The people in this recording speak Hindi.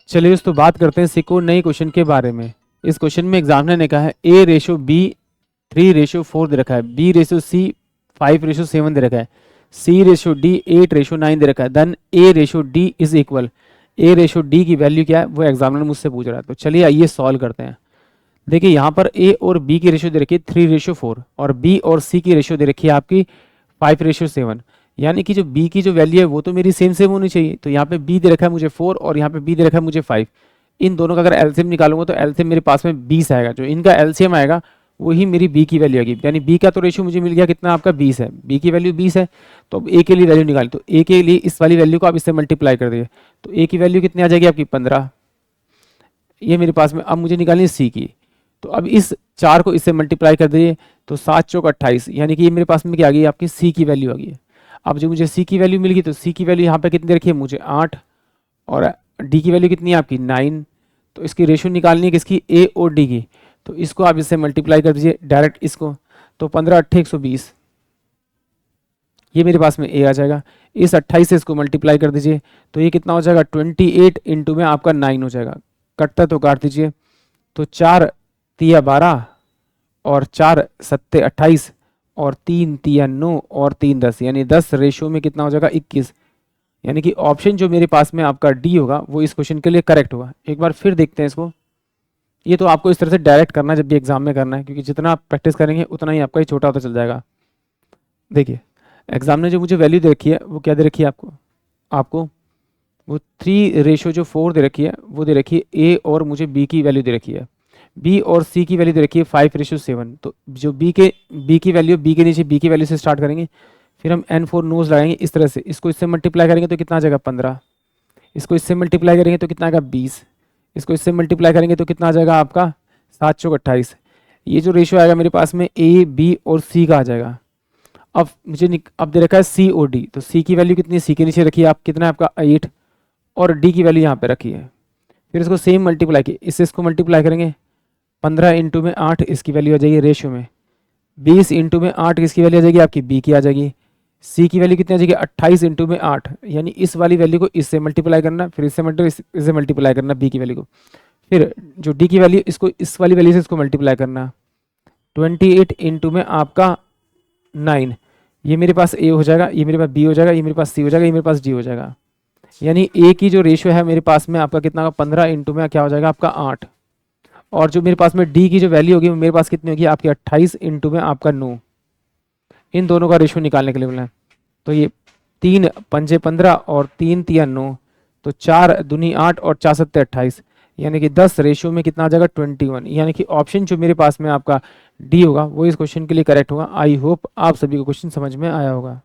चलिए दोस्तों बात करते हैं सिको नए क्वेश्चन के बारे में। इस क्वेश्चन में एग्जामिनर ने कहा है A/B 3/4 दे रखा है, B/C 5/7 दे रखा है, C/D 8/9 दे रखा है, then A/D is equal. A/D की वैल्यू क्या है वो एग्जामिनर मुझसे पूछ रहा है। तो चलिए आइए सॉल्व करते हैं। देखिए यहाँ पर A और B की रेशियो दे रखी है 3/4 और B और C की रेशियो दे रखी है आपकी 5/7। यानी कि जो B की जो वैल्यू है वो तो मेरी सेम सेम होनी चाहिए। तो यहाँ पे B दे रखा है मुझे 4 और यहाँ पे B दे रखा है मुझे 5। इन दोनों का अगर एलसीएम निकालूंगा तो एलसीएम मेरे पास में 20 आएगा। जो इनका एलसीएम आएगा वही मेरी B की वैल्यू आएगी। यानी B का तो रेशियो मुझे मिल गया कितना आपका 20 है, B की वैल्यू 20 है। तो अब A के लिए वैल्यू निकाली, तो A के लिए इस वाली वैल्यू को आप इससे मल्टीप्लाई कर दिए तो A की वैल्यू कितनी आ जाएगी आपकी 15। ये मेरे पास में अब मुझे निकालनी है C की। तो अब इस 4 को इससे मल्टीप्लाई कर दीजिए तो 7 चौक 28, यानी कि ये मेरे पास में क्या आ गई आपकी C की वैल्यू आ गई है। अब जो मुझे C की वैल्यू मिल गई तो C की वैल्यू यहाँ पे कितनी रखी है मुझे 8 और D की वैल्यू कितनी है आपकी 9। तो इसकी रेशियो निकालनी है किसकी A और D की। तो इसको आप इससे मल्टीप्लाई कर दीजिए डायरेक्ट इसको, तो 15 8 120, ये मेरे पास में A आ जाएगा। इस 28 से इसको मल्टीप्लाई कर दीजिए तो ये कितना हो जाएगा 28 इंटू में आपका 9 हो जाएगा। कटता तो काट दीजिए, तो 4 तिया 12 और 4 सत्ते 28 और 3 तिया 9 और 3 10, यानी 10 रेशियो में कितना हो जाएगा 21। यानी कि ऑप्शन जो मेरे पास में आपका डी होगा वो इस क्वेश्चन के लिए करेक्ट होगा। एक बार फिर देखते हैं इसको। ये तो आपको इस तरह से डायरेक्ट करना है जब भी एग्जाम में करना है, क्योंकि जितना आप प्रैक्टिस करेंगे उतना ही आपका ही छोटा होता चल जाएगा। देखिए एग्जाम ने जो मुझे वैल्यू दे रखी है वो क्या दे रखी है आपको वो 3/4 दे रखी है, वो दे रखी है ए और मुझे बी की वैल्यू दे रखी है। बी और सी की वैल्यू दे रखी है 5/7। तो जो बी की वैल्यू, बी के नीचे बी की वैल्यू से स्टार्ट करेंगे, फिर हम n4 नोज लगाएंगे इस तरह से। इसको इससे मल्टीप्लाई करेंगे तो कितना आ जाएगा 15, इसको इससे मल्टीप्लाई करेंगे तो कितना आएगा 20, इसको इससे मल्टीप्लाई करेंगे तो कितना आ जाएगा आपका 7 चौक 28। ये जो रेशियो आएगा मेरे पास में ए बी और सी का आ जाएगा। अब मुझे अब दे रखा है सी और डी, तो सी की वैल्यू कितनी है सी के नीचे रखी है आप, कितना है आपका 8 और डी की वैल्यू यहाँ पे रखी है। फिर इसको सेम मल्टीप्लाई की, इससे इसको मल्टीप्लाई करेंगे 15 इंटू में 8 इसकी वैल्यू आ जाएगी रेशियो में, 20 इंटू में 8 किसकी वैल्यू आ जाएगी आपकी बी की आ जाएगी। सी की वैल्यू कितनी आ जाएगी 28 इंटू में 8, यानी इस वाली वैल्यू को इससे मल्टीप्लाई करना, फिर इससे मल्टीप्लाई करना बी की वैल्यू को, फिर जो डी की वैल्यू इसको इस वाली वैल्यू से इसको मल्टीप्लाई करना 28 इंटू में आपका 9, ये मेरे पास ए हो जाएगा, ये मेरे पास बी हो जाएगा, ये मेरे पास सी हो जाएगा, ये मेरे पास डी हो जाएगा। यानी ए की जो रेशियो है मेरे पास में आपका कितना 15 इंटू में क्या हो जाएगा आपका 8, और जो मेरे पास में डी की जो वैल्यू होगी मेरे पास कितनी होगी आपकी 28 इंटू में आपका 9। इन दोनों का रेशियो निकालने के लिए बोला है। तो ये 3 पंजे 15 और 3 तिया 9, तो 4 दूनी 8 और 4 सत्ते 28, यानी कि 10 रेशियो में कितना आ जाएगा 21। यानी कि ऑप्शन जो मेरे पास में आपका डी होगा वो इस क्वेश्चन के लिए करेक्ट होगा। आई होप आप सभी को क्वेश्चन समझ में आया होगा।